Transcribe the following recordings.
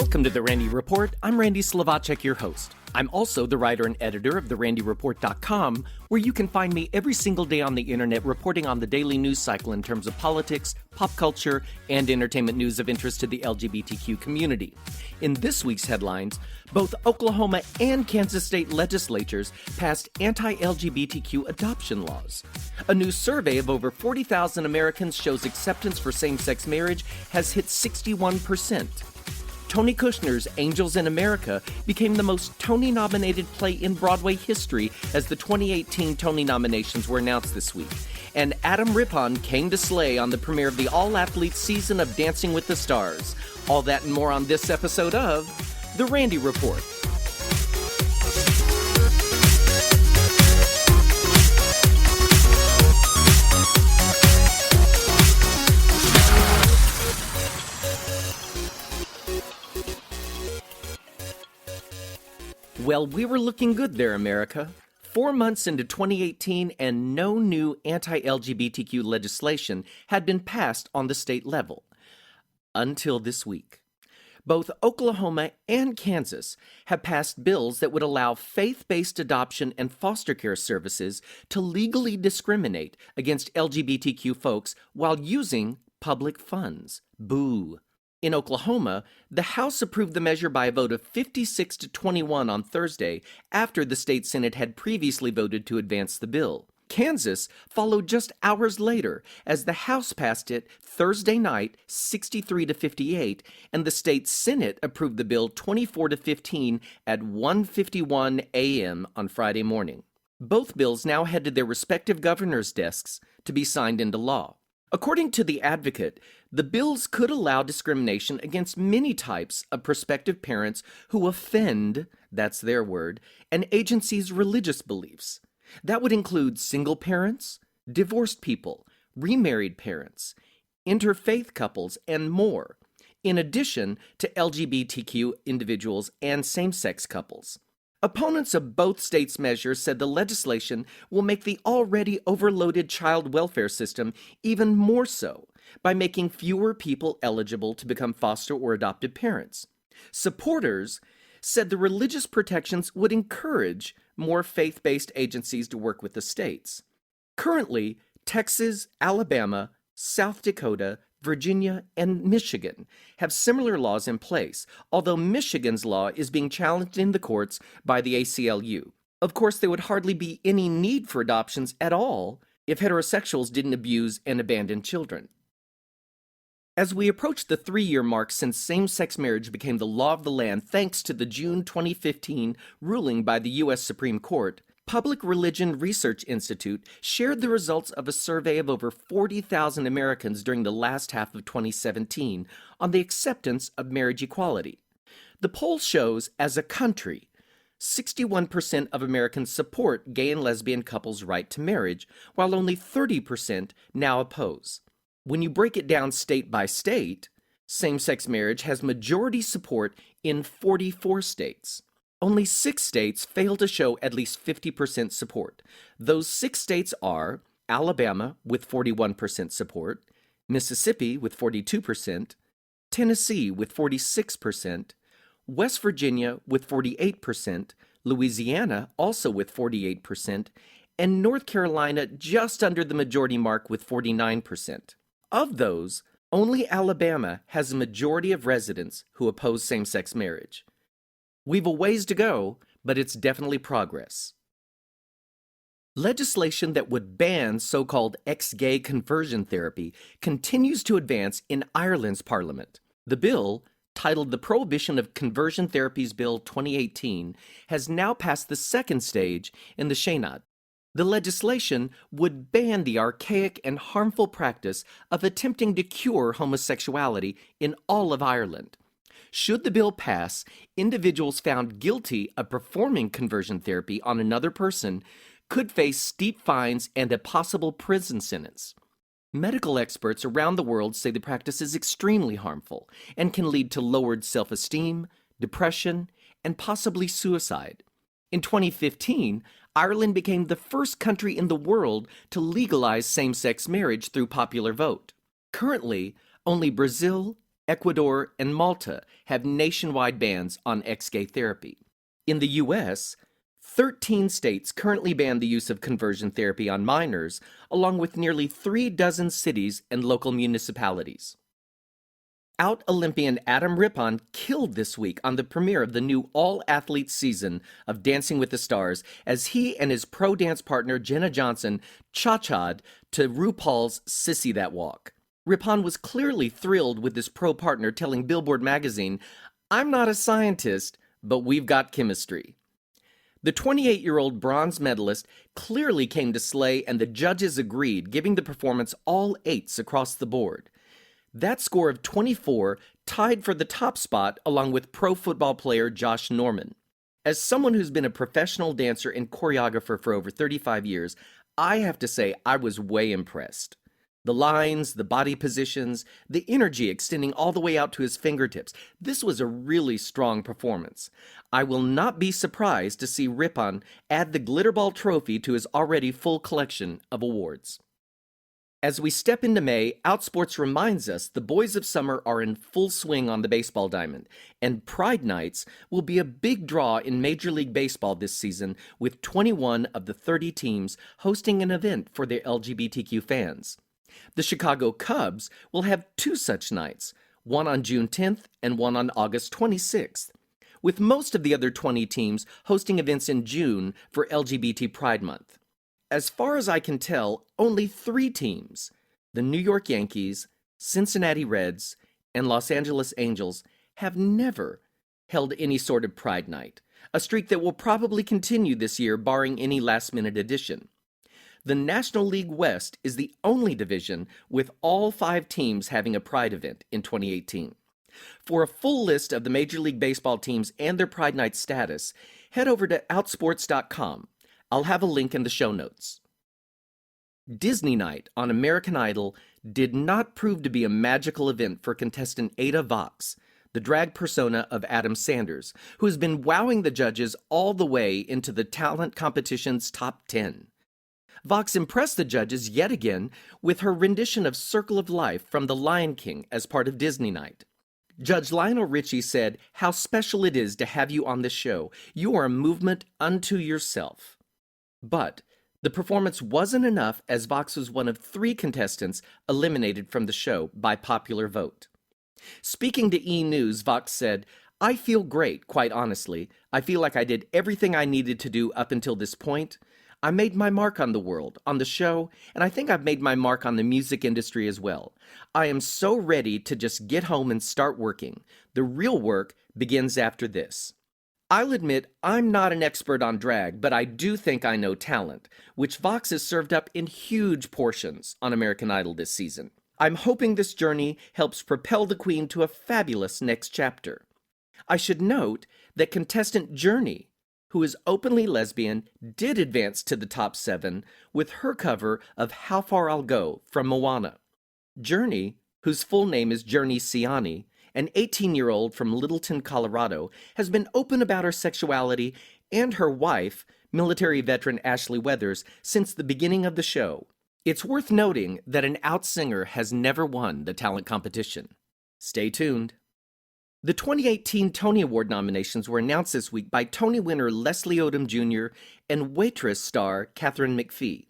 Welcome to The Randy Report. I'm Randy Slavacek, your host. I'm also the writer and editor of therandyreport.com, where you can find me every single day on the internet reporting on the daily news cycle in terms of politics, pop culture, and entertainment news of interest to the LGBTQ community. In this week's headlines, both Oklahoma and Kansas state legislatures passed anti-LGBTQ adoption laws. A new survey of over 40,000 Americans shows acceptance for same-sex marriage has hit 61%. Tony Kushner's Angels in America became the most Tony-nominated play in Broadway history as the 2018 Tony nominations were announced this week. And Adam Rippon came to slay on the premiere of the all-athlete season of Dancing with the Stars. All that and more on this episode of The Randy Report. Well, we were looking good there, America. 4 months into 2018 and no new anti-LGBTQ legislation had been passed on the state level. Until this week. Both Oklahoma and Kansas have passed bills that would allow faith-based adoption and foster care services to legally discriminate against LGBTQ folks while using public funds. Boo. In Oklahoma, the House approved the measure by a vote of 56 to 21 on Thursday after the state Senate had previously voted to advance the bill. Kansas followed just hours later as the House passed it Thursday night 63 to 58 and the state Senate approved the bill 24 to 15 at 1:51 a.m. on Friday morning. Both bills now head to their respective governors' desks to be signed into law. According to The Advocate, the bills could allow discrimination against many types of prospective parents who offend, that's their word, an agency's religious beliefs. That would include single parents, divorced people, remarried parents, interfaith couples, and more, in addition to LGBTQ individuals and same-sex couples. Opponents of both states' measures said the legislation will make the already overloaded child welfare system even more so by making fewer people eligible to become foster or adoptive parents. Supporters said the religious protections would encourage more faith-based agencies to work with the states. Currently, Texas, Alabama, South Dakota, Virginia, and Michigan have similar laws in place, although Michigan's law is being challenged in the courts by the ACLU. Of course, there would hardly be any need for adoptions at all if heterosexuals didn't abuse and abandon children. As we approach the 3-year mark since same-sex marriage became the law of the land thanks to the June 2015 ruling by the U.S. Supreme Court, Public Religion Research Institute shared the results of a survey of over 40,000 Americans during the last half of 2017 on the acceptance of marriage equality. The poll shows, as a country, 61% of Americans support gay and lesbian couples' right to marriage, while only 30% now oppose. When you break it down state by state, same-sex marriage has majority support in 44 states. Only 6 states fail to show at least 50% support. Those 6 states are Alabama with 41% support, Mississippi with 42%, Tennessee with 46%, West Virginia with 48%, Louisiana also with 48%, and North Carolina just under the majority mark with 49%. Of those, only Alabama has a majority of residents who oppose same-sex marriage. We've a ways to go, but it's definitely progress. Legislation that would ban so-called ex-gay conversion therapy continues to advance in Ireland's parliament. The bill, titled the Prohibition of Conversion Therapies Bill 2018, has now passed the second stage in the Seanad. The legislation would ban the archaic and harmful practice of attempting to cure homosexuality in all of Ireland. Should the bill pass, individuals found guilty of performing conversion therapy on another person could face steep fines and a possible prison sentence. Medical experts around the world say the practice is extremely harmful and can lead to lowered self-esteem, depression, and possibly suicide. In 2015, Ireland became the first country in the world to legalize same-sex marriage through popular vote. Currently, only Brazil, Ecuador, and Malta have nationwide bans on ex-gay therapy. In the U.S., 13 states currently ban the use of conversion therapy on minors, along with nearly 36 cities and local municipalities. Out Olympian Adam Rippon killed this week on the premiere of the new all-athletes season of Dancing with the Stars as he and his pro dance partner Jenna Johnson cha-cha'd to RuPaul's Sissy That Walk. Rippon was clearly thrilled with his pro partner telling Billboard magazine, "I'm not a scientist, but we've got chemistry." The 28-year-old bronze medalist clearly came to slay, and the judges agreed, giving the performance all 8s across the board. That score of 24 tied for the top spot along with pro football player Josh Norman. As someone who's been a professional dancer and choreographer for over 35 years, I have to say I was way impressed. The lines, the body positions, the energy extending all the way out to his fingertips. This was a really strong performance. I will not be surprised to see Rippon add the Glitterball trophy to his already full collection of awards. As we step into May, Outsports reminds us the boys of summer are in full swing on the baseball diamond, and Pride Nights will be a big draw in Major League Baseball this season, with 21 of the 30 teams hosting an event for their LGBTQ fans. The Chicago Cubs will have 2 such nights, one on June 10th and one on August 26th, with most of the other 20 teams hosting events in June for LGBT Pride Month. As far as I can tell, only 3 teams, the New York Yankees, Cincinnati Reds, and Los Angeles Angels, have never held any sort of Pride Night, a streak that will probably continue this year barring any last-minute addition. The National League West is the only division with all 5 teams having a Pride event in 2018. For a full list of the Major League Baseball teams and their Pride Night status, head over to Outsports.com. I'll have a link in the show notes. Disney Night on American Idol did not prove to be a magical event for contestant Ada Vox, the drag persona of Adam Sanders, who has been wowing the judges all the way into the talent competition's top 10. Vox impressed the judges yet again with her rendition of Circle of Life from The Lion King as part of Disney Night. Judge Lionel Richie said, "How special it is to have you on this show. You are a movement unto yourself." But the performance wasn't enough, as Vox was one of 3 contestants eliminated from the show by popular vote. Speaking to E! News, Vox said, "I feel great, quite honestly. I feel like I did everything I needed to do up until this point. I made my mark on the world, on the show, and I think I've made my mark on the music industry as well. I am so ready to just get home and start working. The real work begins after this." I'll admit I'm not an expert on drag, but I do think I know talent, which Vox has served up in huge portions on American Idol this season. I'm hoping this journey helps propel the Queen to a fabulous next chapter. I should note that contestant Journey, who is openly lesbian, did advance to the top 7 with her cover of How Far I'll Go from Moana. Journey, whose full name is Journey Siani, an 18-year-old from Littleton, Colorado, has been open about her sexuality and her wife, military veteran Ashley Weathers, since the beginning of the show. It's worth noting that an out singer has never won the talent competition. Stay tuned. The 2018 Tony Award nominations were announced this week by Tony winner Leslie Odom Jr. and Waitress star Katharine McPhee.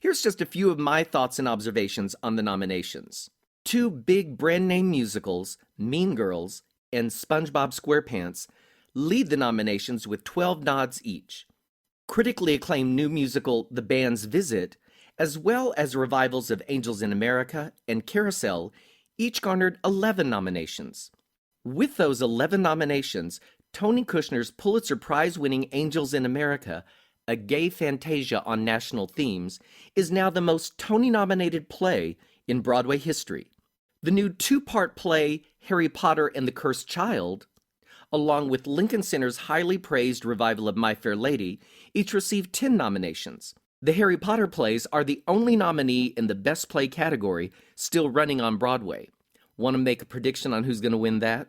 Here's just a few of my thoughts and observations on the nominations. 2 big brand-name musicals, Mean Girls and SpongeBob SquarePants, lead the nominations with 12 nods each. Critically acclaimed new musical The Band's Visit, as well as revivals of Angels in America and Carousel, each garnered 11 nominations. With those 11 nominations, Tony Kushner's Pulitzer Prize-winning Angels in America, a gay fantasia on national themes, is now the most Tony-nominated play in Broadway history. The new 2-part play, Harry Potter and the Cursed Child, along with Lincoln Center's highly praised revival of My Fair Lady, each received 10 nominations. The Harry Potter plays are the only nominee in the Best Play category still running on Broadway. Want to make a prediction on who's going to win that?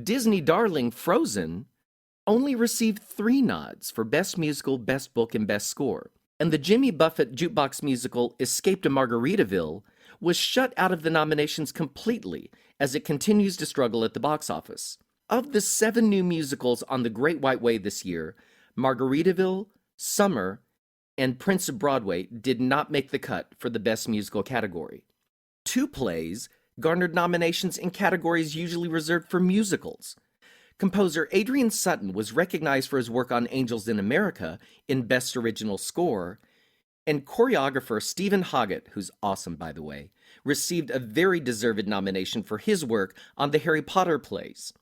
Disney darling Frozen only received 3 nods for Best Musical, Best Book, and Best Score. And the Jimmy Buffett jukebox musical Escape to Margaritaville was shut out of the nominations completely as it continues to struggle at the box office. Of the 7 new musicals on the Great White Way this year, Margaritaville, Summer, and Prince of Broadway did not make the cut for the Best Musical category. 2 plays garnered nominations in categories usually reserved for musicals. Composer Adrian Sutton was recognized for his work on Angels in America in Best Original Score, and choreographer Stephen Hoggett, who's awesome by the way, received a very deserved nomination for his work on the Harry Potter plays.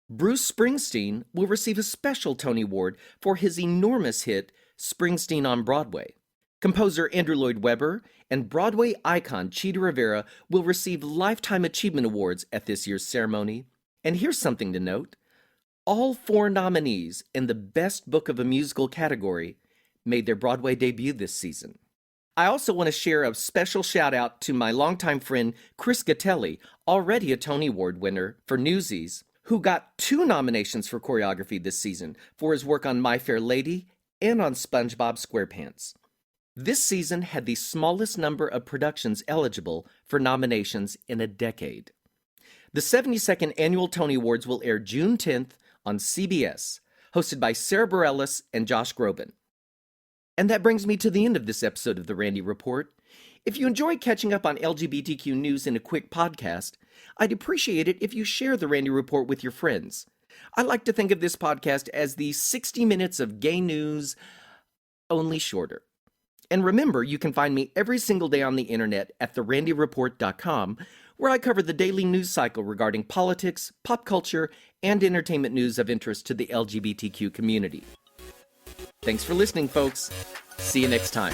Bruce Springsteen will receive a special Tony Award for his enormous hit Springsteen on Broadway. Composer Andrew Lloyd Webber and Broadway icon Chita Rivera will receive Lifetime Achievement Awards at this year's ceremony. And here's something to note. All 4 nominees in the Best Book of a Musical category made their Broadway debut this season. I also want to share a special shout out to my longtime friend Chris Gattelli, already a Tony Award winner for Newsies, who got 2 nominations for choreography this season for his work on My Fair Lady and on SpongeBob SquarePants. This season had the smallest number of productions eligible for nominations in a decade. The 72nd Annual Tony Awards will air June 10th on CBS, hosted by Sarah Bareilles and Josh Groban. And that brings me to the end of this episode of The Randy Report. If you enjoy catching up on LGBTQ news in a quick podcast, I'd appreciate it if you share The Randy Report with your friends. I like to think of this podcast as the 60 minutes of gay news, only shorter. And remember, you can find me every single day on the internet at therandyreport.com, where I cover the daily news cycle regarding politics, pop culture, and entertainment news of interest to the LGBTQ community. Thanks for listening, folks. See you next time.